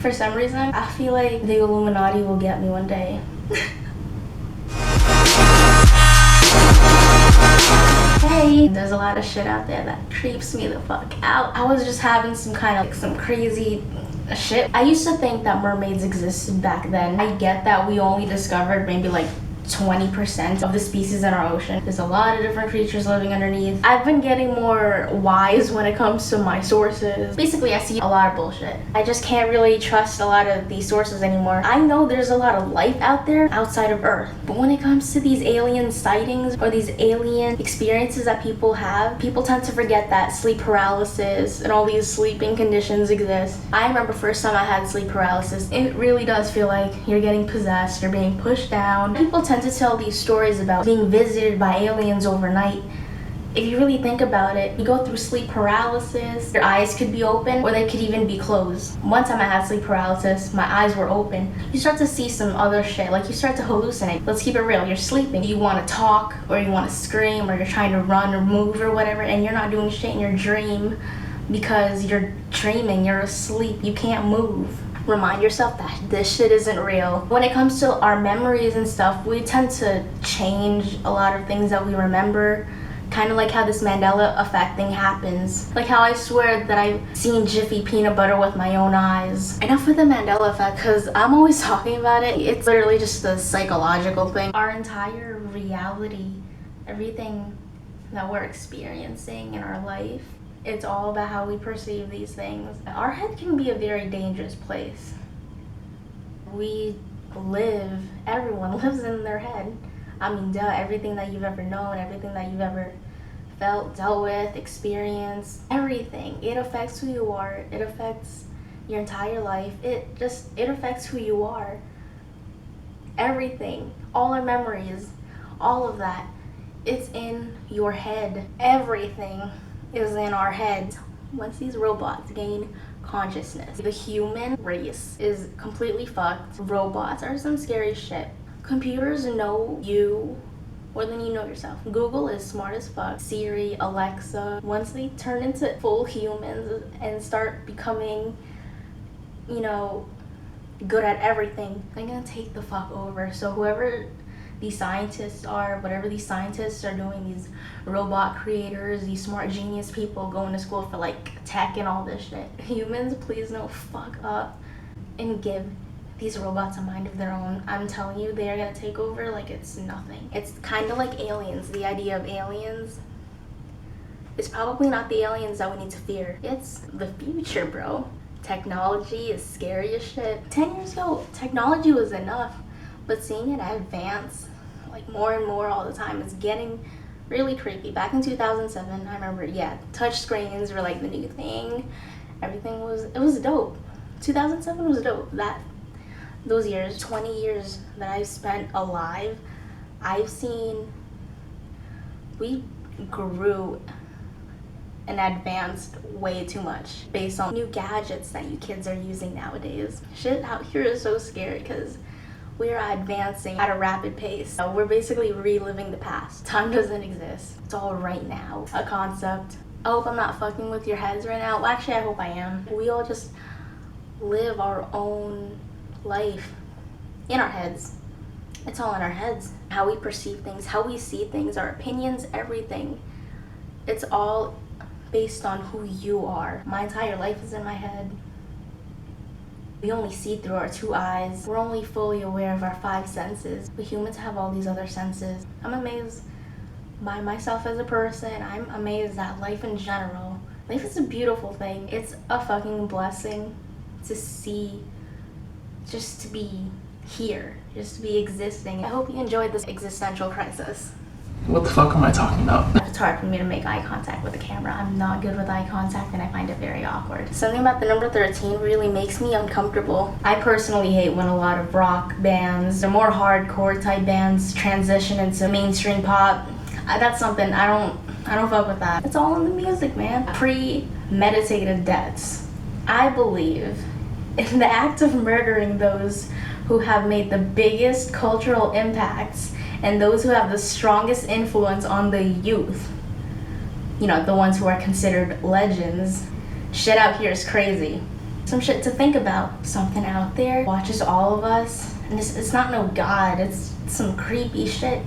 For some reason, I feel like the Illuminati will get me one day. Hey, there's a lot of shit out there that creeps me the fuck out. I was just having some kind of some crazy shit. I used to think that mermaids existed back then. I get that we only discovered maybe like 20% of the species in our ocean. There's a lot of different creatures living underneath. I've been getting more wise when it comes to my sources. Basically, I see a lot of bullshit. I just can't really trust a lot of these sources anymore. I know there's a lot of life out there outside of Earth, but when it comes to these alien sightings or these alien experiences that people have, people tend to forget that sleep paralysis and all these sleeping conditions exist. I remember first time I had sleep paralysis. It really does feel like you're getting possessed, you're being pushed down. People tend to tell these stories about being visited by aliens overnight. If you really think about it, you go through sleep paralysis, your eyes could be open or they could even be closed. One time I had sleep paralysis, my eyes were open. You start to see some other shit, like you start to hallucinate. Let's keep it real, you're sleeping. You want to talk or you want to scream or you're trying to run or move or whatever, and you're not doing shit in your dream because you're dreaming, you're asleep, you can't move. Remind yourself that this shit isn't real. When it comes to our memories and stuff, we tend to change a lot of things that we remember. Kind of like how this Mandela effect thing happens. Like how I swear that I've seen Jiffy peanut butter with my own eyes. Enough with the Mandela effect, because I'm always talking about it. It's literally just a psychological thing. Our entire reality, everything that we're experiencing in our life, it's all about how we perceive these things. Our head can be a very dangerous place. Everyone lives in their head. I mean, duh, everything that you've ever known, everything that you've ever felt, dealt with, experienced, everything. It affects who you are. It affects your entire life. It affects who you are. Everything, all our memories, all of that, it's in your head. Everything is in our heads. Once these robots gain consciousness, the human race is completely fucked. Robots are some scary shit. Computers know you more than you know yourself. Google is smart as fuck. Siri, Alexa, once they turn into full humans and start becoming, good at everything, they're gonna take the fuck over. So whoever these scientists are, whatever these scientists are doing, these robot creators, these smart genius people going to school for like tech and all this shit, humans, please don't fuck up and give these robots a mind of their own. I'm telling you, they are gonna take over like it's nothing. It's kind of like aliens. The idea of aliens is probably not the aliens that we need to fear. It's the future, bro. Technology is scary as shit. 10 years ago, technology was enough, but seeing it advance like more and more all the time is getting really creepy. Back in 2007, I remember, touch screens were like the new thing. Everything was dope. 2007 was dope. Those years, 20 years that I've spent alive, we grew and advanced way too much based on new gadgets that you kids are using nowadays. Shit out here is so scary because we are advancing at a rapid pace. So we're basically reliving the past. Time doesn't exist. It's all right now, a concept. I hope I'm not fucking with your heads right now. Well, actually, I hope I am. We all just live our own life in our heads. It's all in our heads. How we perceive things, how we see things, our opinions, everything. It's all based on who you are. My entire life is in my head. We only see through our 2 eyes. We're only fully aware of our 5 senses. But humans have all these other senses. I'm amazed by myself as a person. I'm amazed at life in general. Life is a beautiful thing. It's a fucking blessing to see, just to be here, just to be existing. I hope you enjoyed this existential crisis. What the fuck am I talking about? It's hard for me to make eye contact with the camera. I'm not good with eye contact and I find it very awkward. Something about the number 13 really makes me uncomfortable. I personally hate when a lot of rock bands, the more hardcore type bands, transition into mainstream pop. That's something I don't fuck with that. It's all in the music, man. Premeditated deaths. I believe in the act of murdering those who have made the biggest cultural impacts and those who have the strongest influence on the youth. The ones who are considered legends. Shit out here is crazy. some shit to think about. Something out there watches all of us, and it's not no god, it's some creepy shit.